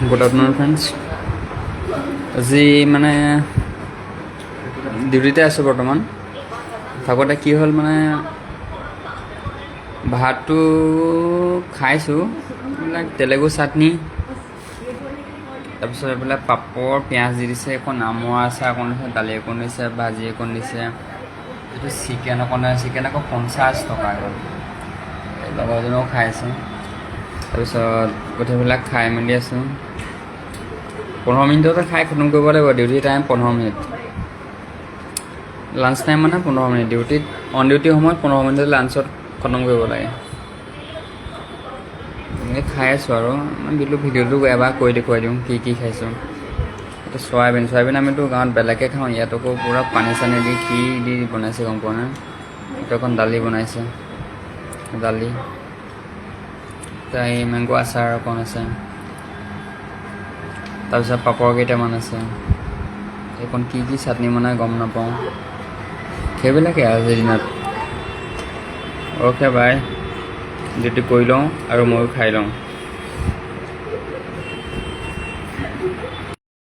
Good afternoon friends. আজি মানে ডিউটিতে আছোঁ বৰ্তমান। থাকোঁতে কি হ'ল মানে ভাতটো খাইছোঁ, এইবিলাক তেলেগু চাটনি, তাৰপিছত এইবিলাক পাপৰ পিঁয়াজ দি দিছে, অকণ আমৰ আচাৰ অকণ দিছে, দালি অকণ দিছে, ভাজি অকণ দিছে, এইটো চিকেন অকণ চিকেন আকৌ 50 টকা। লগৰজনেও খাই আছে। তাৰপিছত গোটেইবিলাক খাই মেলি আছোঁ। 15 মিনিটতে খাই খতম কৰিব লাগিব। Duty time 15 minute, lunch time মানে 15 মিনিট। ডিউটিত অন ডিউটি সময়ত 15 মিনিটত লাঞ্চত খতম কৰিব লাগে। এনেকৈ খাই আছোঁ আৰু ভিডিঅ'টো এবাৰ কৰি দেখুৱাই দিওঁ কি কি খাইছোঁ। এইটো চয়াবিন আমিতো গাঁৱত বেলেগকৈ খাওঁ, ইয়াত আকৌ পূৰা পানী চানী দি কি দি বনাইছে গম পোৱা নাই। এইটো অকণ দালি বনাইছে, দালি এই মেংগ' আচাৰ অকণ আছে, তাৰপিছত পাপৰ কেইটামান আছে। এইকণ কি কি চাটনি বনাই গম নাপাওঁ। সেইবিলাকে আজিৰ দিনত। অ'কে বাই, ডিউটি কৰি লওঁ আৰু ময়ো খাই লওঁ।